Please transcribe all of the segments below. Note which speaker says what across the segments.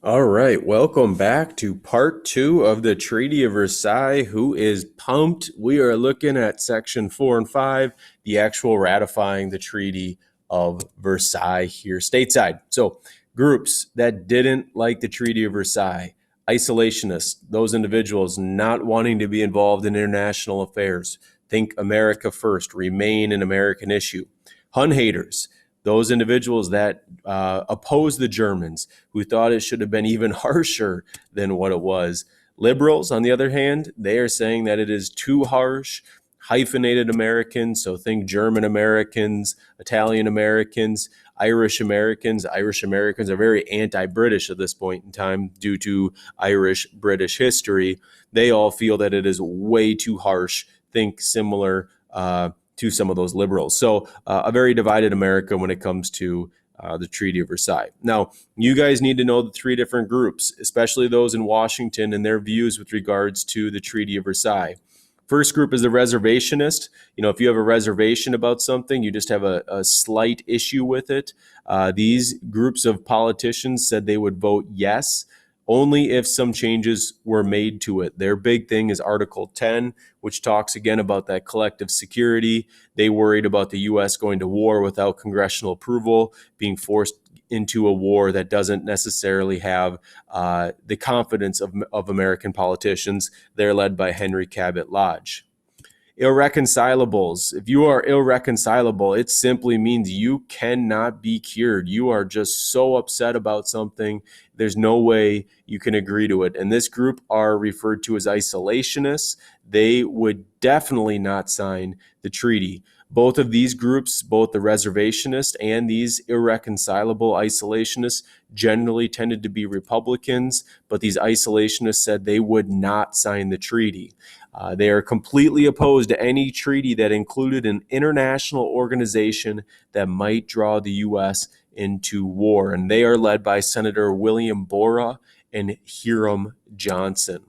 Speaker 1: All right, welcome back to part two of the Treaty of Versailles. Who is pumped? We are looking at section 4 and 5, the actual ratifying the Treaty of Versailles here stateside. So, groups that didn't like the Treaty of Versailles, isolationists, those individuals not wanting to be involved in international affairs, think America first, remain an American issue. Hun haters, those individuals that oppose the Germans, who thought it should have been even harsher than what it was. Liberals, on the other hand, they are saying that it is too harsh. Hyphenated Americans, so think German Americans, Italian Americans, Irish Americans. Irish Americans are very anti-British at this point in time due to Irish-British history. They all feel that it is way too harsh. Think similar to some of those liberals. So a very divided America when it comes to the Treaty of Versailles. Now, you guys need to know the three different groups, especially those in Washington and their views with regards to the Treaty of Versailles. First group is the reservationist. If you have a reservation about something, you just have a slight issue with it. These groups of politicians said they would vote yes only if some changes were made to it. Their big thing is Article 10, which talks again about that collective security. They worried about the U.S. going to war without congressional approval, being forced into a war that doesn't necessarily have the confidence of American politicians. They're led by Henry Cabot Lodge. Irreconcilables. If you are irreconcilable, it simply means you cannot be cured. You are just so upset about something, there's no way you can agree to it. And this group are referred to as isolationists. They would definitely not sign the treaty. Both of these groups, both the reservationists and these irreconcilable isolationists, generally tended to be Republicans, but these isolationists said they would not sign the treaty. They are completely opposed to any treaty that included an international organization that might draw the U.S. into war. And they are led by Senator William Borah and Hiram Johnson.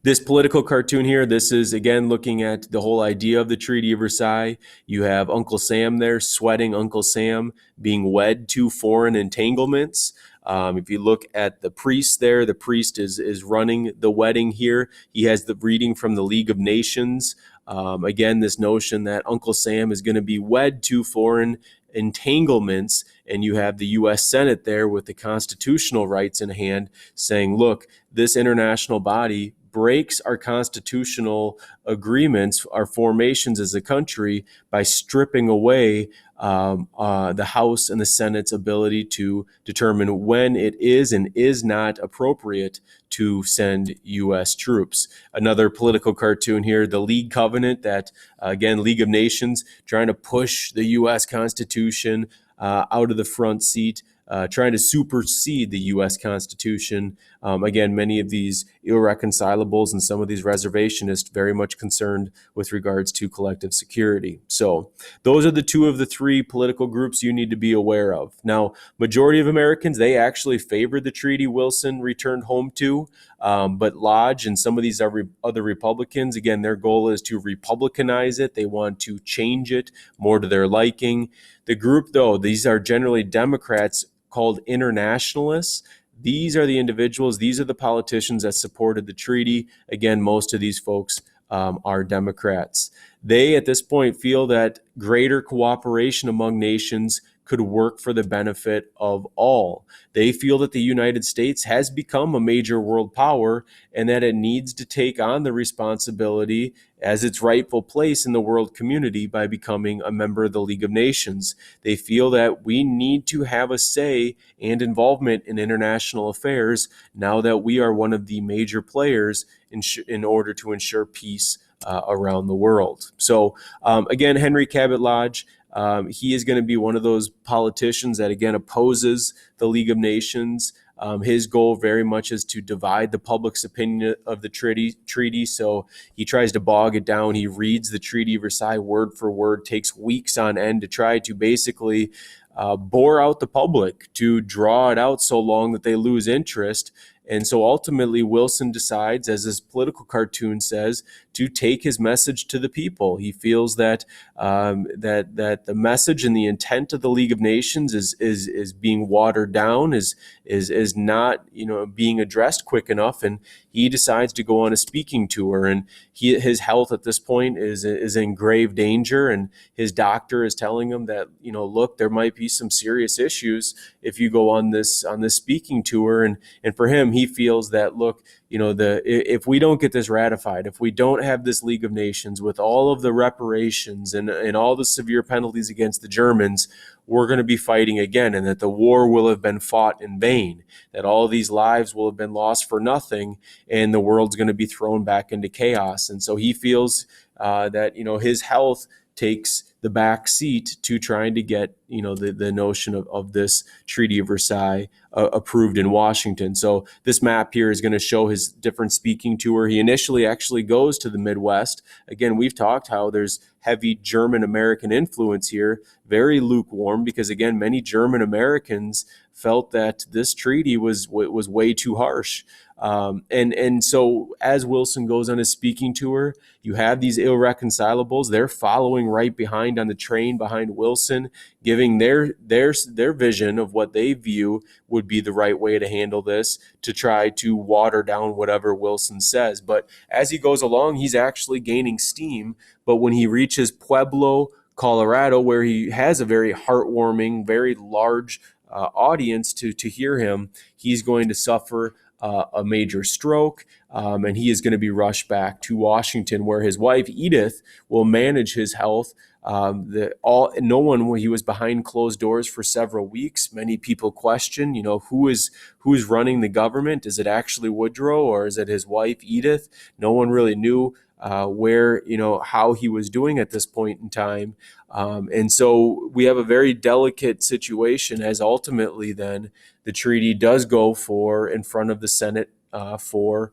Speaker 1: This political cartoon here, this is again looking at the whole idea of the Treaty of Versailles. You have Uncle Sam there, sweating Uncle Sam, being wed to foreign entanglements. If you look at the priest there, the priest is running the wedding here. He has the reading from the League of Nations. Again, this notion that Uncle Sam is going to be wed to foreign entanglements, and you have the U.S. Senate there with the constitutional rights in hand saying, look, this international body breaks our constitutional agreements, our formations as a country, by stripping away the House and the Senate's ability to determine when it is and is not appropriate to send U.S. troops. Another political cartoon here, the League Covenant, that, again, League of Nations, trying to push the U.S. Constitution out of the front seat, trying to supersede the U.S. Constitution. Again, many of these irreconcilables and some of these reservationists very much concerned with regards to collective security. So those are the two of the three political groups you need to be aware of. Now, majority of Americans, they actually favored the treaty Wilson returned home to, but Lodge and some of these other Republicans, again, their goal is to republicanize it. They want to change it more to their liking. The group, though, these are generally Democrats called internationalists. These are the individuals, these are the politicians that supported the treaty. Again, most of these folks are Democrats. They, at this point, feel that greater cooperation among nations could work for the benefit of all. They feel that the United States has become a major world power and that it needs to take on the responsibility as its rightful place in the world community by becoming a member of the League of Nations. They feel that we need to have a say and involvement in international affairs now that we are one of the major players in order to ensure peace around the world. So again, Henry Cabot Lodge, he is going to be one of those politicians that, again, opposes the League of Nations. His goal very much is to divide the public's opinion of the treaty. So he tries to bog it down. He reads the Treaty of Versailles word for word, takes weeks on end to try to basically bore out the public, to draw it out so long that they lose interest. And so ultimately, Wilson decides, as his political cartoon says, to take his message to the people. He feels that that the message and the intent of the League of Nations is being watered down, is not being addressed quick enough, and he decides to go on a speaking tour. And his health at this point is in grave danger, and his doctor is telling him that look, there might be some serious issues if you go on this speaking tour. And for him, he feels that look, if we don't get this ratified, if we don't have this League of Nations with all of the reparations and all the severe penalties against the Germans, we're going to be fighting again, and that the war will have been fought in vain, that all of these lives will have been lost for nothing, and the world's going to be thrown back into chaos. And so he feels that his health takes the back seat to trying to get the notion of this Treaty of Versailles approved in Washington. So this map here is going to show his different speaking tour. He initially actually goes to the Midwest. Again, we've talked how there's heavy German American influence here, very lukewarm, because again, many German Americans felt that this treaty was way too harsh. And so as Wilson goes on his speaking tour, you have these irreconcilables. They're following right behind on the train behind Wilson, giving their vision of what they view would be the right way to handle this, to try to water down whatever Wilson says. But as he goes along, he's actually gaining steam. But when he reaches Pueblo, Colorado, where he has a very heartwarming, very large audience to hear him, he's going to suffer a major stroke, and he is going to be rushed back to Washington, where his wife Edith will manage his health. No one. He was behind closed doors for several weeks. Many people question, who's running the government? Is it actually Woodrow, or is it his wife Edith? No one really knew where, how he was doing at this point in time. And so we have a very delicate situation, as ultimately then the treaty does go in front of the Senate for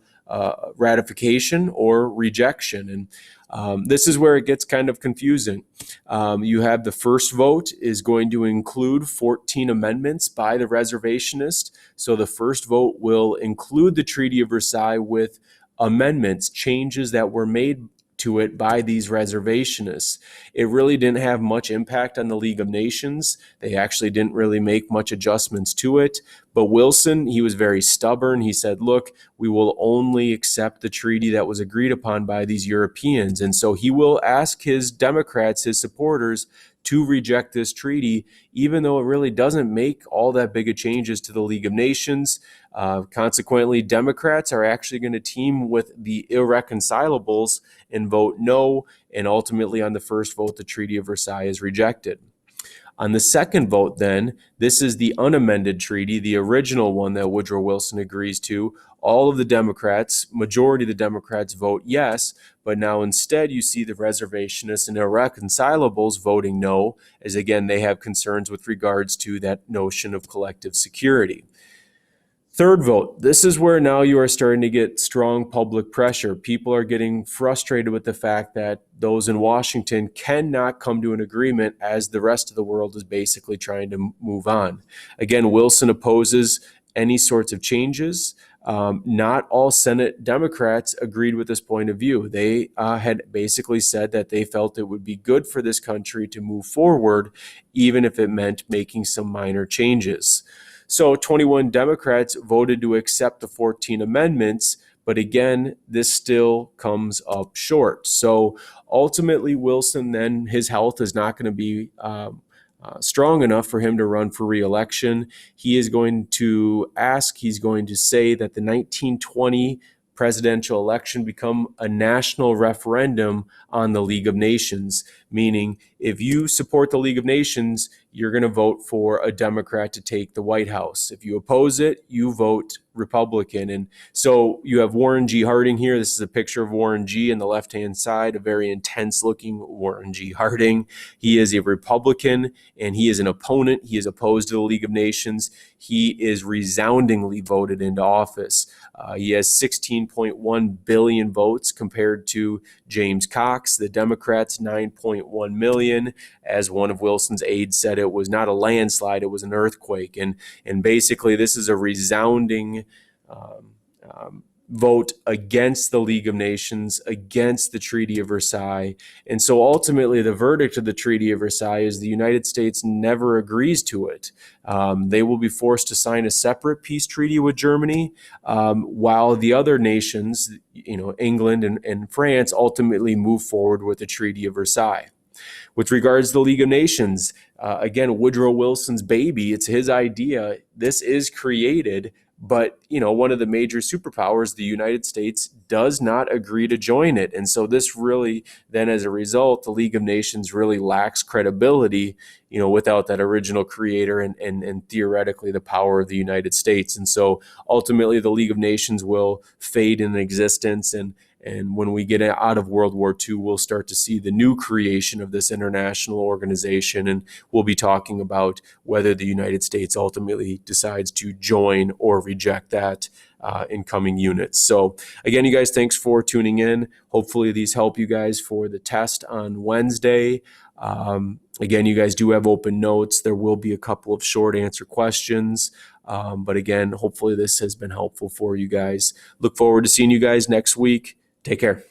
Speaker 1: ratification or rejection. And this is where it gets kind of confusing. You have the first vote is going to include 14 amendments by the reservationists. So the first vote will include the Treaty of Versailles with amendments, changes that were made to it by these reservationists. It really didn't have much impact on the League of Nations. They actually didn't really make much adjustments to it. But Wilson, he was very stubborn. He said, look, we will only accept the treaty that was agreed upon by these Europeans. And so he will ask his Democrats, his supporters, to reject this treaty, even though it really doesn't make all that big of changes to the League of Nations. Consequently, Democrats are actually going to team with the irreconcilables and vote no, and ultimately on the first vote, the Treaty of Versailles is rejected. On the second vote, then, this is the unamended treaty, the original one that Woodrow Wilson agrees to. All of the Democrats, majority of the Democrats vote yes, but now instead you see the reservationists and irreconcilables voting no, as again, they have concerns with regards to that notion of collective security. Third vote, this is where now you are starting to get strong public pressure. People are getting frustrated with the fact that those in Washington cannot come to an agreement as the rest of the world is basically trying to move on. Again, Wilson opposes any sorts of changes. Not all Senate Democrats agreed with this point of view. They had basically said that they felt it would be good for this country to move forward, even if it meant making some minor changes. So 21 Democrats voted to accept the 14 amendments, but again, this still comes up short. So ultimately, Wilson, then, his health is not going to be strong enough for him to run for re-election. He's going to say that the 1920 presidential election become a national referendum on the League of Nations, meaning if you support the League of Nations, you're going to vote for a Democrat to take the White House. If you oppose it, you vote Republican. And so you have Warren G. Harding here. This is a picture of Warren G. on the left-hand side, a very intense-looking Warren G. Harding. He is a Republican, and he is an opponent. He is opposed to the League of Nations. He is resoundingly voted into office. He has 16.1 billion votes compared to James Cox, the Democrats, 9.1 million. As one of Wilson's aides said, it was not a landslide, it was an earthquake. And basically, this is a resounding vote against the League of Nations, against the Treaty of Versailles. And so ultimately, the verdict of the Treaty of Versailles is the United States never agrees to it. They will be forced to sign a separate peace treaty with Germany, while the other nations, England and France, ultimately move forward with the Treaty of Versailles. With regards to the League of Nations, again, Woodrow Wilson's baby, it's his idea. This is created, but one of the major superpowers, the United States, does not agree to join it. And so this really, then as a result, the League of Nations really lacks credibility, without that original creator and theoretically the power of the United States. And so ultimately the League of Nations will fade in existence, and when we get out of World War II, we'll start to see the new creation of this international organization, and we'll be talking about whether the United States ultimately decides to join or reject that in coming units. So again, you guys, thanks for tuning in. Hopefully these help you guys for the test on Wednesday. Again, you guys do have open notes. There will be a couple of short answer questions. But again, hopefully this has been helpful for you guys. Look forward to seeing you guys next week. Take care.